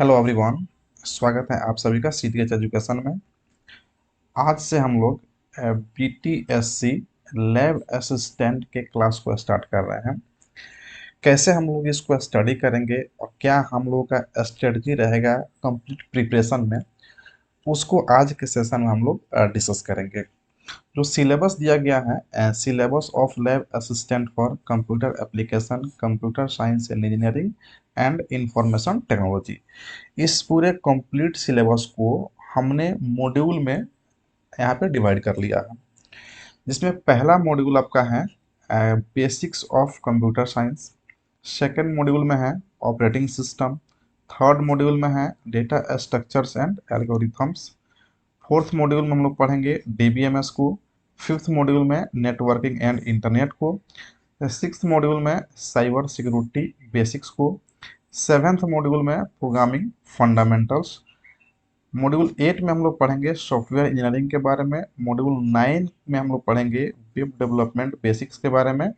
Hello everyone. स्वागत है आप सभी का सीटीएच एजुकेशन में। आज से हम लोग बीटीएससी लैब असिस्टेंट के क्लास को स्टार्ट कर रहे हैं। कैसे हम लोग इसको स्टडी करेंगे और क्या हम लोगों का स्ट्रेटजी रहेगा कंप्लीट प्रिपरेशन में, उसको आज के सेशन में हम लोग डिस्कस करेंगे। जो सिलेबस दिया गया है, syllabus of lab assistant for computer application, computer science and engineering and information technology, इस पूरे कंप्लीट सिलेबस को हमने मॉड्यूल में यहाँ पे डिवाइड कर लिया है। जिसमें पहला मॉड्यूल आपका है basics of computer science, second module में है ऑपरेटिंग सिस्टम, थर्ड मॉड्यूल में है data structures and algorithms, fourth module में हम लोग पढ़ेंगे डीबीएमएस को, फिफ्थ मॉड्यूल में नेटवर्किंग एंड इंटरनेट को, सिक्स्थ मॉड्यूल में साइबर सिक्योरिटी बेसिक्स को, सेवेंथ मॉड्यूल में प्रोग्रामिंग फंडामेंटल्स, मॉड्यूल 8 में हम लोग पढ़ेंगे सॉफ्टवेयर इंजीनियरिंग के बारे में, मॉड्यूल 9 में हम लोग पढ़ेंगे वेब डेवलपमेंट बेसिक्स के बारे में,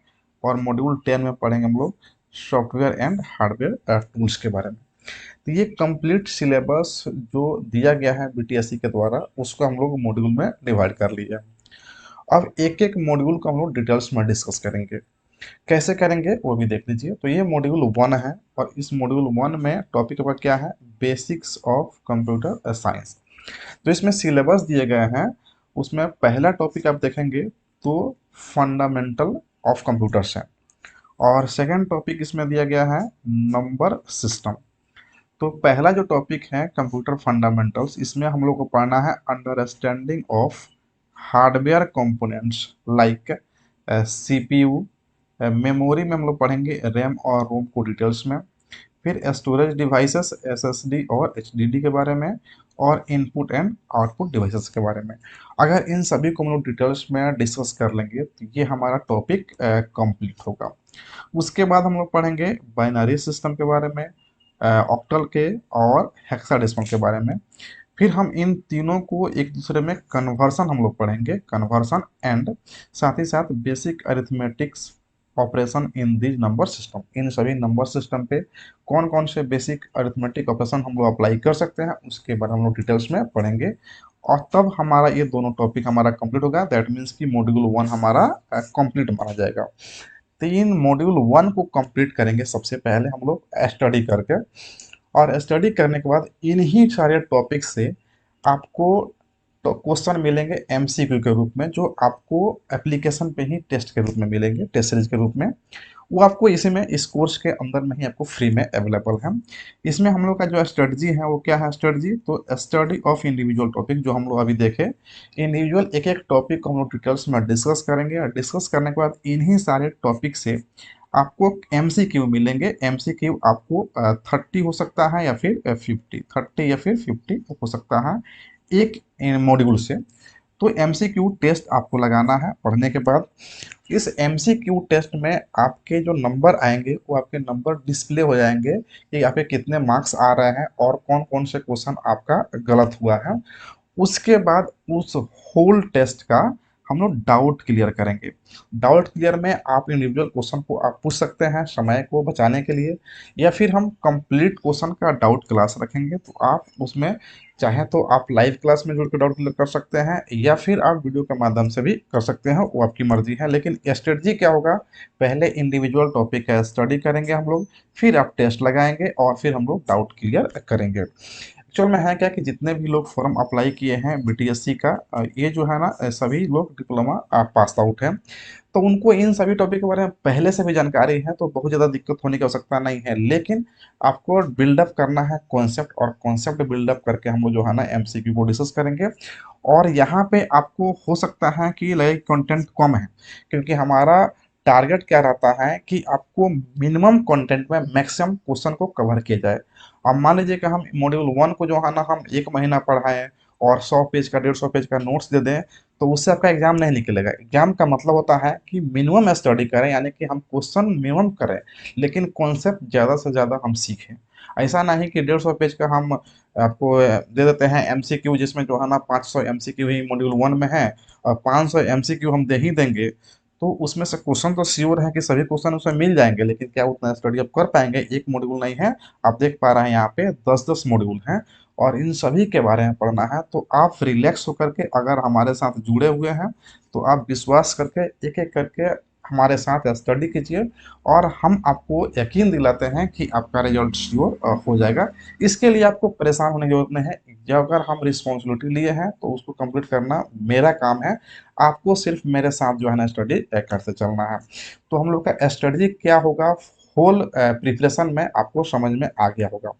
और मॉड्यूल 10 में पढ़ेंगे हम लोग सॉफ्टवेयर एंड हार्डवेयर टूल्स के बारे में। तो ये कंप्लीट सिलेबस जो दिया गया है बीटीएससी के द्वारा, उसको हम लोग मॉड्यूल में डिवाइड कर लिया है। अब एक एक मॉड्यूल को हम लोग डिटेल्स में डिस्कस करेंगे। कैसे करेंगे वो भी देख लीजिए। तो ये मॉड्यूल 1 है और इस मॉड्यूल 1 में टॉपिक का क्या है, बेसिक्स ऑफ कंप्यूटर साइंस। तो इसमें सिलेबस दिए गए हैं, उसमें पहला टॉपिक आप देखेंगे तो फंडामेंटल ऑफ कंप्यूटर्स है, और सेकंड टॉपिक इसमें दिया गया है नंबर सिस्टम। तो पहला जो टॉपिक है कंप्यूटर फंडामेंटल्स, इसमें हम लोग को पढ़ना है understanding of hardware components like CPU, memory में हम लोग पढ़ेंगे रैम और रोम को डिटेल्स में, फिर स्टोरेज डिवाइसेस एसएसडी और एचडीडी के बारे में, और इनपुट एंड आउटपुट डिवाइसेस के बारे में। अगर इन सभी को हम लोग डिटेल्स में डिस्कस कर लेंगे तो ये हमारा टॉपिक कंप्लीट होगा। उसके बाद हम लोग पढ़ेंगे बाइनरी सिस्टम के बारे में, ऑक्टल के और हेक्साडेसिमल के बारे में। फिर हम इन तीनों को एक दूसरे में कन्वर्सन हम लोग पढ़ेंगे, कन्वर्सन एंड साथ ही साथ basic arithmetics operation in this number system. इन सभी नंबर सिस्टम पे कौन कौन से बेसिक अरिथमेटिक ऑपरेशन हम लोग अप्लाई कर सकते हैं, उसके बारे में हम लोग डिटेल्स में पढ़ेंगे। और तब हमारा ये दोनों टॉपिक हमारा कंप्लीट होगा। दैट मीन्स कि मॉड्यूल 1 हमारा कंप्लीट माना जाएगा। तो इन मॉड्यूल 1 को कंप्लीट करेंगे सबसे पहले हम लोग स्टडी करके, और स्टडी करने के बाद इन्हीं सारे टॉपिक से आपको तो क्वेश्चन मिलेंगे एमसीक्यू के रूप में, जो आपको एप्लीकेशन पे ही टेस्ट के रूप में मिलेंगे, टेस्ट सीरीज के रूप में। वो आपको इसी में इस कोर्स के अंदर में ही आपको फ्री में अवेलेबल है। इसमें हम लोग का जो स्ट्रेटजी है वो क्या है, स्ट्रेटजी तो स्टडी ऑफ इंडिविजुअल टॉपिक, जो हम लोग अभी देखे इंडिविजुअल एक एक टॉपिक को हम लोग डिटेल्स में डिस्कस करेंगे, और डिस्कस करने के बाद इन्हीं सारे टॉपिक से आपको एमसीक्यू मिलेंगे। एमसीक्यू आपको 30 हो सकता है या फिर 50 हो सकता है एक मॉड्यूल से। तो एमसीक्यू टेस्ट आपको लगाना है पढ़ने के बाद। इस एमसीक्यू टेस्ट में आपके जो नंबर आएंगे वो आपके नंबर डिस्प्ले हो जाएंगे कि आपके कितने मार्क्स आ रहे हैं और कौन कौन से क्वेश्चन आपका गलत हुआ है। उसके बाद उस होल टेस्ट का हम लोग डाउट क्लियर करेंगे। डाउट क्लियर में आप इंडिविजुअल क्वेश्चन को आप पूछ सकते हैं समय को बचाने के लिए, या फिर हम कंप्लीट क्वेश्चन का डाउट क्लास रखेंगे, तो आप उसमें चाहे तो आप लाइव क्लास में जुड़ कर डाउट क्लियर कर सकते हैं, या फिर आप वीडियो के माध्यम से भी कर सकते हैं, वो आपकी मर्जी है। लेकिन स्ट्रेटजी क्या होगा, पहले इंडिविजुअल टॉपिक का स्टडी करेंगे हम लोग, फिर आप टेस्ट लगाएंगे और फिर हम लोग डाउट क्लियर करेंगे। एक्चुअल में है क्या कि जितने भी लोग फॉर्म अप्लाई किए हैं बीटीएससी का, ये जो है ना सभी लोग डिप्लोमा पास आउट हैं। तो उनको इन सभी टॉपिक के बारे में पहले से भी जानकारी है, तो बहुत ज़्यादा दिक्कत होने की आवश्यकता नहीं है। लेकिन आपको बिल्डअप करना है कॉन्सेप्ट, और कॉन्सेप्ट बिल्डअप करके हम लोग जो है ना एमसीक्यू को डिस्कस करेंगे। और यहाँ पे आपको हो सकता है कि लाइक कंटेंट कम है, क्योंकि हमारा टारगेट क्या रहता है कि आपको मिनिमम कंटेंट में मैक्सिमम क्वेश्चन को कवर किया जाए। अब मान लीजिए कि हम मॉड्यूल 1 को जो है ना हम एक महीना पढ़ाएं और 100 पेज का 150 पेज का नोट्स दे दें, तो उससे आपका एग्जाम नहीं निकलेगा। एग्जाम का मतलब होता है कि मिनिमम स्टडी करें, यानी कि हम क्वेश्चन मिनिमम करें लेकिन कॉन्सेप्ट ज़्यादा से ज़्यादा हम सीखें। ऐसा नहीं कि 150 पेज का हम आपको दे देते हैं एमसीक्यू, जिसमें जो है ना 500 एमसीक्यू ही मॉड्यूल 1 में है और 500 एमसीक्यू हम दे ही देंगे, तो उसमें से क्वेश्चन तो श्योर है कि सभी क्वेश्चन उसमें मिल जाएंगे, लेकिन क्या उतना स्टडी आप कर पाएंगे? एक मॉड्यूल नहीं है, आप देख पा रहे हैं यहाँ पे 10-10 मॉड्यूल हैं और इन सभी के बारे में पढ़ना है। तो आप रिलैक्स होकर के अगर हमारे साथ जुड़े हुए हैं तो आप विश्वास करके एक एक करके हमारे साथ स्टडी कीजिए और हम आपको यकीन दिलाते हैं कि आपका रिजल्ट श्योर हो जाएगा। इसके लिए आपको परेशान होने की जरूरत नहीं है। जब अगर हम रिस्पॉन्सिबिलिटी लिए हैं तो उसको कंप्लीट करना मेरा काम है। आपको सिर्फ मेरे साथ जो है ना स्टडी करते चलना है। तो हम लोग का स्टडी क्या होगा, होल प्रिपरेशन में आपको समझ में आ गया होगा।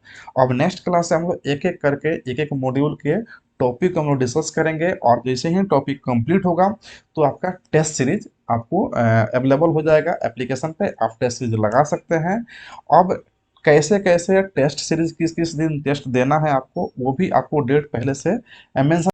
अब नेक्स्ट क्लास से हम लोग एक एक करके एक एक मॉड्यूल के टॉपिक हम लोग डिस्कस करेंगे और जैसे ही टॉपिक कंप्लीट होगा तो आपका टेस्ट सीरीज आपको अवेलेबल हो जाएगा एप्लीकेशन पे, आप टेस्ट सीरीज लगा सकते हैं। अब कैसे कैसे टेस्ट सीरीज किस किस दिन टेस्ट देना है आपको, वो भी आपको डेट पहले से मेंशन